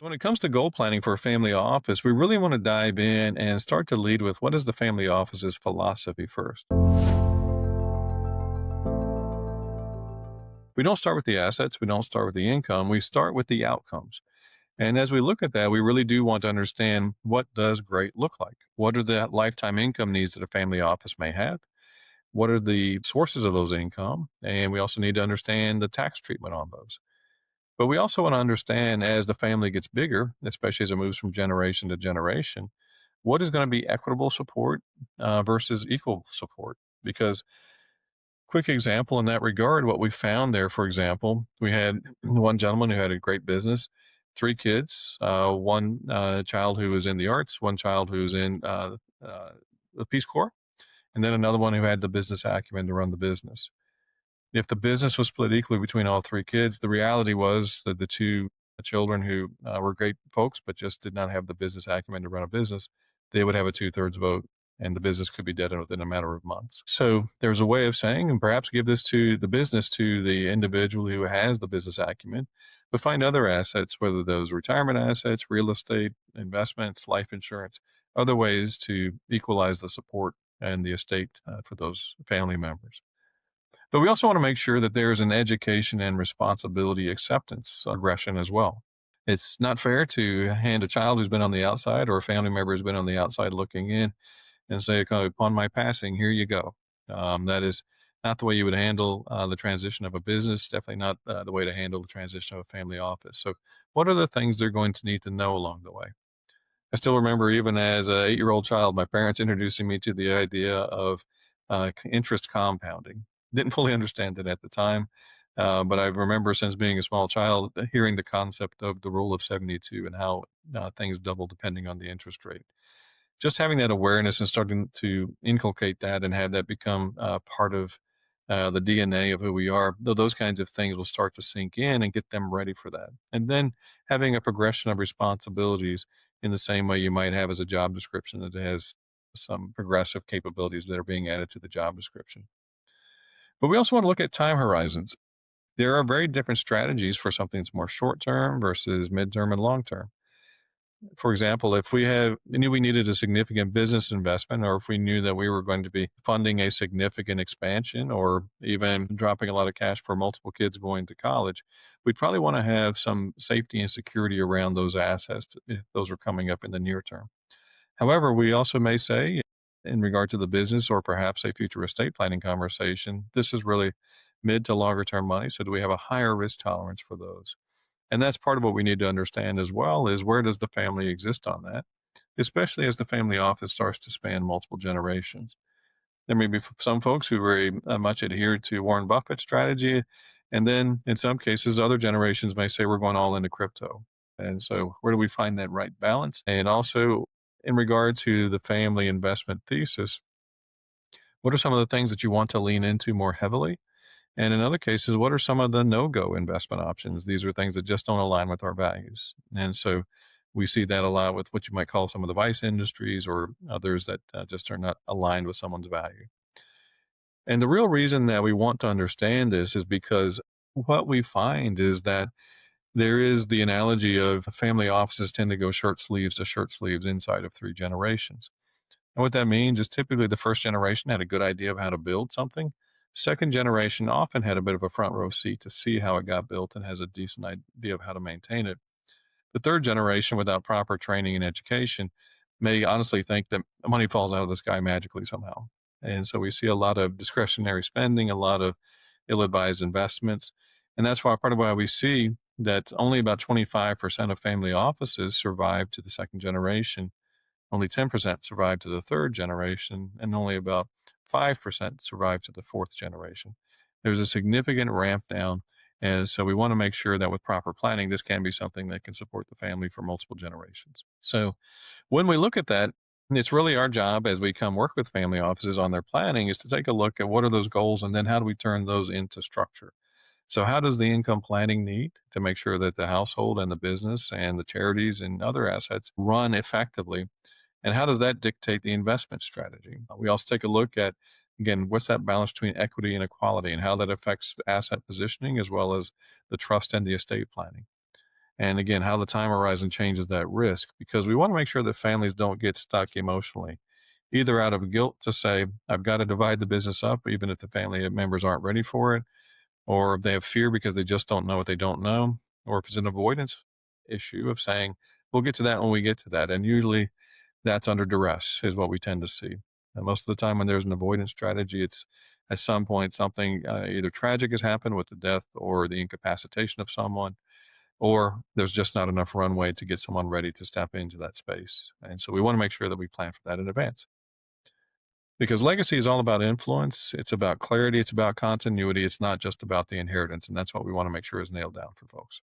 So when it comes to goal planning for a family office, we really want to dive in and start to lead with what is the family office's philosophy first. We don't start with the assets, we don't start with the income, we start with the outcomes. And as we look at that, we really do want to understand what does great look like? What are the lifetime income needs that a family office may have? What are the sources of those income? And we also need to understand the tax treatment on those. But we also want to understand as the family gets bigger, especially as it moves from generation to generation, what is going to be equitable support versus equal support? Because, quick example in that regard, what we found there, for example, we had one gentleman who had a great business, three kids, one child who was in the arts, one child who was in the Peace Corps, and then another one who had the business acumen to run the business. If the business was split equally between all three kids, the reality was that the two children who were great folks but just did not have the business acumen to run a business, they would have a two-thirds vote, and the business could be dead within a matter of months. So there's a way of saying, and perhaps give this to the business to the individual who has the business acumen, but find other assets, whether those retirement assets, real estate, investments, life insurance, other ways to equalize the support and the estate for those family members. But we also want to make sure that there is an education and responsibility acceptance progression as well. It's not fair to hand a child who's been on the outside or a family member who's been on the outside looking in and say, "Okay, upon my passing, here you go." That is not the way you would handle the transition of a business, definitely not the way to handle the transition of a family office. So, what are the things they're going to need to know along the way? I still remember, even as an 8-year-old child, my parents introducing me to the idea of interest compounding. Didn't fully understand it at the time, but I remember, since being a small child, hearing the concept of the rule of 72 and how things double depending on the interest rate. Just having that awareness and starting to inculcate that and have that become part of the DNA of who we are, those kinds of things will start to sink in and get them ready for that. And then having a progression of responsibilities in the same way you might have as a job description that has some progressive capabilities that are being added to the job description. But we also want to look at time horizons. There are very different strategies for something that's more short term versus midterm and long term. For example, if knew we needed a significant business investment, or if we knew that we were going to be funding a significant expansion, or even dropping a lot of cash for multiple kids going to college, we'd probably want to have some safety and security around those assets if those are coming up in the near term. However, we also may say, in regard to the business or perhaps a future estate planning conversation, this is really mid to longer term money. So do we have a higher risk tolerance for those? And that's part of what we need to understand as well, is where does the family exist on that, especially as the family office starts to span multiple generations. There may be some folks who very much adhere to Warren Buffett's strategy. And then in some cases, other generations may say we're going all into crypto. And so where do we find that right balance? And also, in regard to the family investment thesis, what are some of the things that you want to lean into more heavily? And in other cases, what are some of the no go investment options? These are things that just don't align with our values. And so we see that a lot with what you might call some of the vice industries or others that just are not aligned with someone's value. And the real reason that we want to understand this is because what we find is that there is the analogy of family offices tend to go shirt sleeves to shirt sleeves inside of three generations. And what that means is, typically the first generation had a good idea of how to build something. Second generation often had a bit of a front row seat to see how it got built and has a decent idea of how to maintain it. The third generation, without proper training and education, may honestly think that money falls out of the sky magically somehow. And so we see a lot of discretionary spending, a lot of ill advised investments. And that's why part of why we see that only about 25% of family offices survive to the second generation, only 10% survive to the third generation, and only about 5% survive to the fourth generation. There's a significant ramp down. And so we want to make sure that with proper planning, this can be something that can support the family for multiple generations. So when we look at that, it's really our job as we come work with family offices on their planning is to take a look at what are those goals and then how do we turn those into structure. So how does the income planning need to make sure that the household and the business and the charities and other assets run effectively, and how does that dictate the investment strategy? We also take a look at, again, what's that balance between equity and equality and how that affects the asset positioning as well as the trust and the estate planning. And again, how the time horizon changes that risk, because we want to make sure that families don't get stuck emotionally, either out of guilt to say, I've got to divide the business up, even if the family members aren't ready for it, or if they have fear because they just don't know what they don't know, or if it's an avoidance issue of saying, we'll get to that when we get to that. And usually that's under duress, is what we tend to see. And most of the time, when there's an avoidance strategy, it's at some point something either tragic has happened with the death or the incapacitation of someone, or there's just not enough runway to get someone ready to step into that space. And so we want to make sure that we plan for that in advance. Because legacy is all about influence, it's about clarity, it's about continuity, it's not just about the inheritance. And that's what we want to make sure is nailed down for folks.